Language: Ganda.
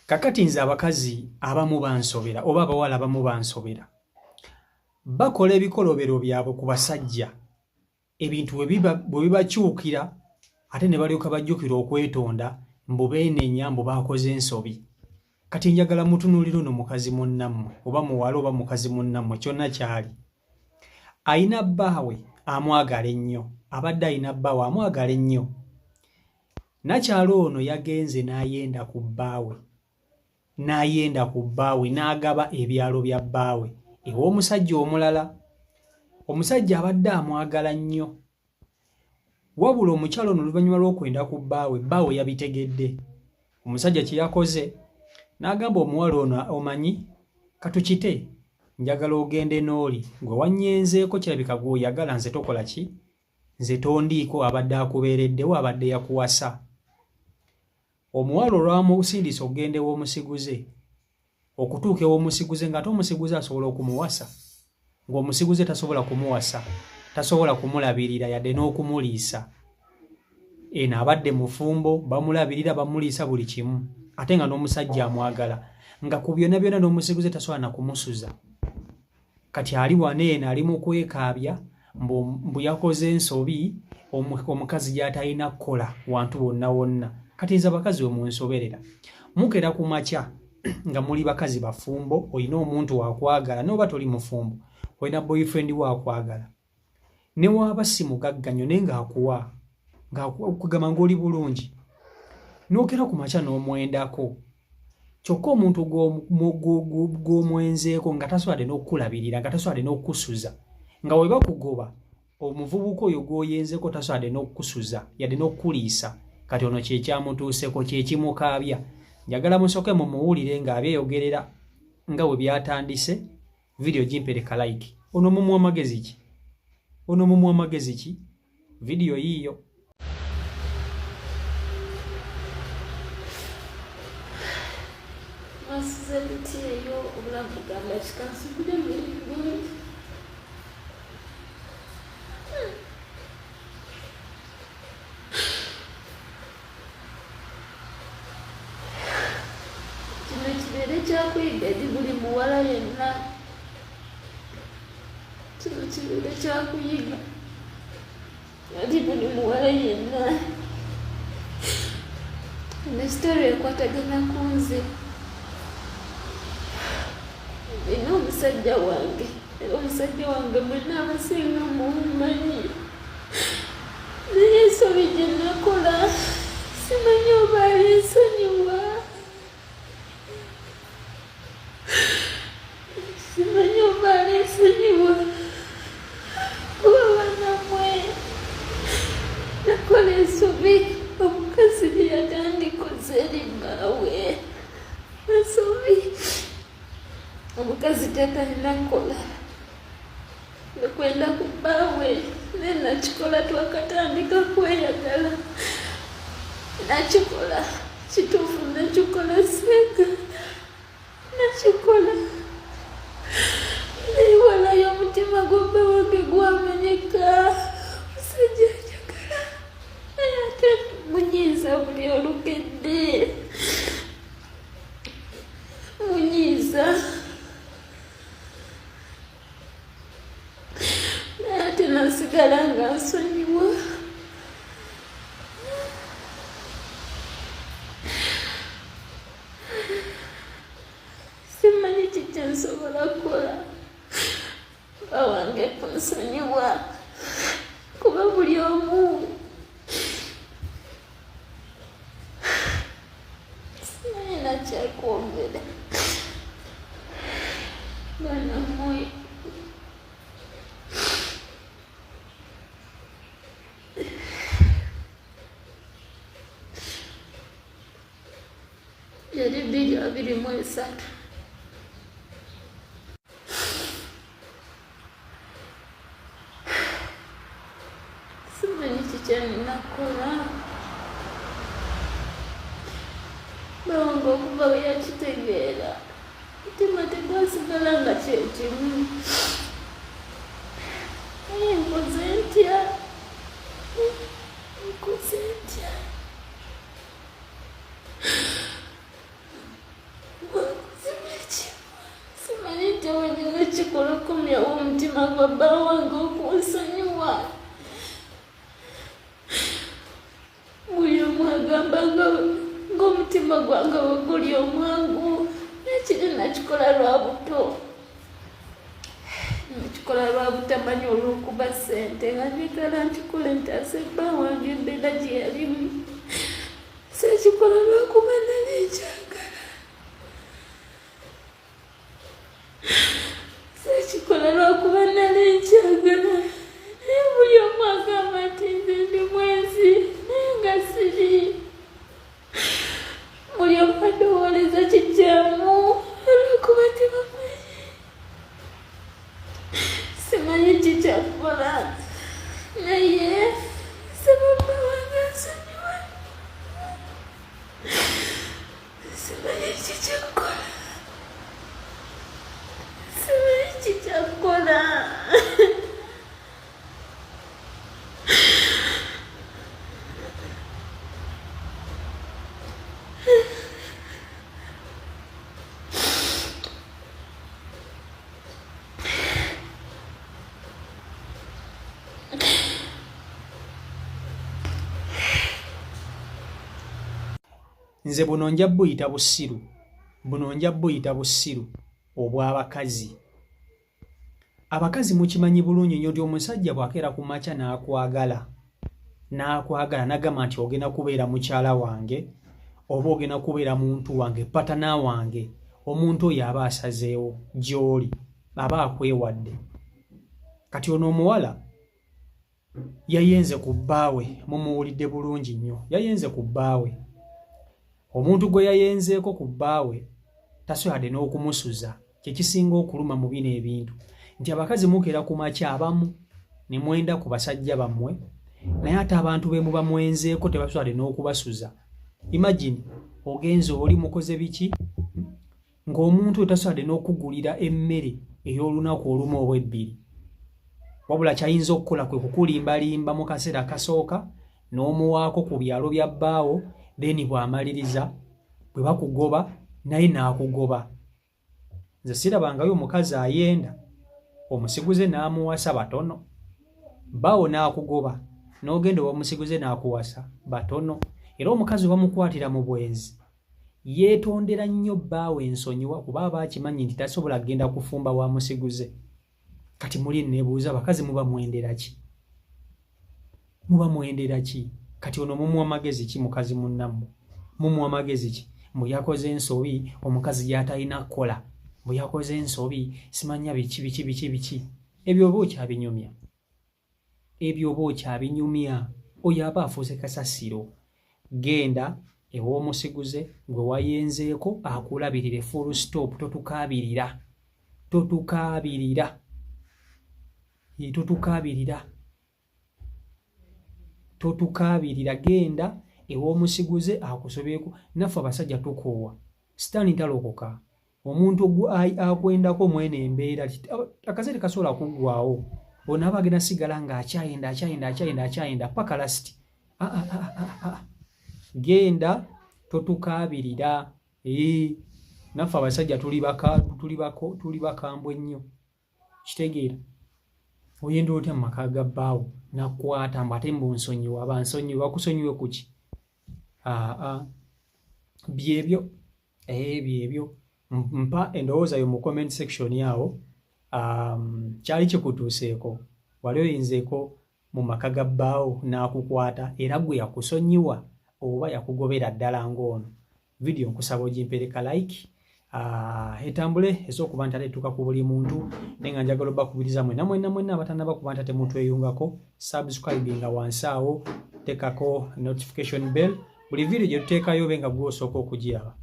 Kakati nze abakazi abamu bansobera oba abawala abamu bansobera. Bakola ebikolobero byabwe ku basajja. Ebintu bwe bibakyukira ate ne balyoka bajjukira okwetonda mbu beenenya mbu baakoze ensobi. Kati njagala mutunuulira ono mukazi munnammwe oba muwala oba mukazi munnammwe kyonna kyali. Ayina bbaawe amwagala ennyo, abadde ayina bbaawe amwagala ennyo. Nakyalo ono yagenze n'ayenda ku bbaawe n'agaba ebyalo bya bbaawe ew'omusajja omulala. Omusajja abadde amwagala nnyo. Wabula omukyalo ono oluvannyuma lw'okwenda ku bbaawe yabitegedde. Omusajja kye yakoze n'agamba omuwala ono, omanyi katukite, njagala ogende n'oli gwe wannyenzeeko kirabika gw'oyagala, nze tokola ki? Nze tondiiko, abadde akubeereddewo, abadde yakuwasa. Omuwala olwamusindisa okugenda ew'omusiguze, okutuuka ew'omusiguze ng'ate omusiguze asobola okumuwasa, ng'omusiguze tasobola kumuwasa, tasobola kumulabirira yadde n'okumuliisa. Eno abadde mufumbo, bamulabirira bamuliisa buli kimu, ate nga n'omusajja amwagala, nga ku byonna byonna n'omusiguze tasobola na kumusuza. Kati ali wano eno ali mu kwekaabya mbu yakoze ensobi, omukazi gy'atalina kukola wantu wonna wonna. Kati nze abakazi we munsoberera, mukera ku makya nga muli bakazi bafumbo, olina omuntu wakwagala n'oba toli mufumbo, olina boyfriend wakwagala, ne waaba si mugagga nnyo naye ng'akuwa, ng'akugamba ng'oli bulungi, n'okera ku makya n'omwendako, kyokka omuntu gw'omwenzeeko nga tasobola n'okukulabirira, nga tasobola n'okukusuza, nga bwe bakugoba omuvubuka oyo gw'oyenzeeko tasobola n'okukusuza yadde n'okukuliisa. Kati ono kye kyamutuuseko, kye kimukaabya. Njagala musooke mumuwulire ng'abyeyogerera nga bwe byatandise. Vidiyo gimpereka like. Ono mumuwa magezi ki? Ono mumuwa magezi ki? Vidiyo yiiyo. Masize biti eyo obulamu bugamba kikansugule bulungi. Kyakuyiga edi buli muwala yenna, kino kibeere kyakuyiga edi buli muwala yenna. Nesitore ekwatagana ku nze. Nina omusajja wange era omusajja wange mwenna abasinga mumumanyi, naye ensobi gye nakola simanyi oba alinsonyiwa. Simanyi oba alinsonyiwa kuba bannamwe nakola ensobi omukazi bye yatandikoze eri bbaawe. Ensobi omukazi tatalina kukola nekwenda ku bbaawe, naye nakikola twakatandika kweyagala, nakikola kituufu, nakikola senga, nakikola naiwalayo omutima gw'obba wange gwamenyeka. Musajja njagala naye ate munyiiza buli olukedde, munyiiza naye ate nasigala nga nsonyiwa. Simanyi kiki nsobola kukola bawange kunsonyiwa, kuba buli omu simanyi nakyakwogera. Bannamwe yali 2023. Simanyi kikyanina kukola bawange okuva we yakitegeera, mutima tegwasigala nga kyekimu. Naye nkoze ntya? Nkoze ntya? kikola okumyawo omutima gwa bba wange okunsonyiwa. Buli omu agamba ng'omutima gwange bwe guli omwangu, ekiri nakikola lwa buto. Nakikola lwa butamanya olw'okuba ssente nga njagala nkikole ntaase bba wange embeera gye yalimu. Sekikola lwakuba nali nkyagala. Sekikola lwakuba nali nkyagala. Naye buli omu agamba nti nze ndi mwenzi naye nga siri. Buli omu adowooleza kijjaamu olw'okuba tebamanyi. Simanyi kikyakukola naye nsaba bba wange ansonyiwe. Simanyi kikyakukola. Simanyi kikyakukola. Nze buno nja buyita bussiru. Buno nja buyita bussiru obw'abakazi. Abakazi mukimanyi bulungi nnyo nti omusajja bw'akeera ku makya n'akwagala n'agamba nti ogenda kubeera mukyala wange oba ogenda kubeera muntu wange, patana wange, omuntu oyo aba asazeewo gy'oli, aba akwewadde. Kati ono omuwala yayenze ku bbaawe, mumuwulidde bulungi nnyo, yayenze ku bbaawe. Omuntu gwe yayenzeeko ku bbaawe tasobola n'okumusuza. Kye kisinga okuluma mu bino ebintu nti abakazi mukeera ku makya abamu ne mwenda ku basajja bammwe, naye ate abantu be muba mwenzeeko tebasobola n'okubasuza. Imagine ogenze oli mukoze biki ng'omuntu oyo tasobola n'okugulira emmere ey'olunaku olumu oba ebbiri, wabula kyayinza okukola kwe kukulimbalimba mu kaseera akasooka n'omuwaako ku byalo bya bbaawo, then bw'amaliriza bwe bakugoba naye n'akugoba. Nze sirabangayo omukazi ayenda omusiguze n'amuwasa batono, bbaawo n'akugoba n'ogenda omusiguze n'akuwasa batono. Era omukazi bamukwatira mu bwenzi yeetondera nnyo bbaawe ensonyiwa kuba aba akimanyi nti tasobola kgenda kufumba wa musiguze. Kati muli neebuuza abakazi muba mwendera ki? Muba mwendera ki? Kati ono mumuwa magezi ki mukazi munnammwe? Mumuwa magezi ki? Mbu yakoze ensobi omukazi gy'atalina kukola, mbu yakoze ensobi simanya biki. Ebyo oba okyabinyumya. Ebyo oba okyabinyumya. Oyo aba afuuse kasasiro. Genda ew'omusiguze gwe wayenzeeko akulabirire full stop. Totukaabirira. Totukaabirira. Totukaabirira. Genda ew'omusiguze akusobeeko. Naffe abasajja tukoowa. Sitaani talokoka. Omuntu akwendako mwene embeera akaseera kasobola kuggwaawo. Ono aba agenda sigala ng'akyayenda paka lasiti. Genda totukaabirira. Naffe abasajja tuli bakambwe nnyo. Kitegeera? Oyenda otya mu maka ga bbaawo n'akwata mbu ate mbu nsonyiwa, aba nsonyiwa, bakusonyiwe ku ki? Byebyo. Byebyo. Mpa endowooza yo mu comment section yawo. Kyali kikutuuseeko? Wali oyinzeeko mu maka ga bbaawo n'akukwata era gwe yakusonyiwa oba yakugobera ddala ng'ono? Video nkusaba ogimpereka like. Etambule ez'okuba nti ate etuuka ku buli muntu, naye nga njagala obbakubiriza mwenna abatannaba kuba nti ate mutweyungako, subscribinga wansi awo, teekako notification bell, buli video gye tuteekayo obe nga gw'osooka okugiraba.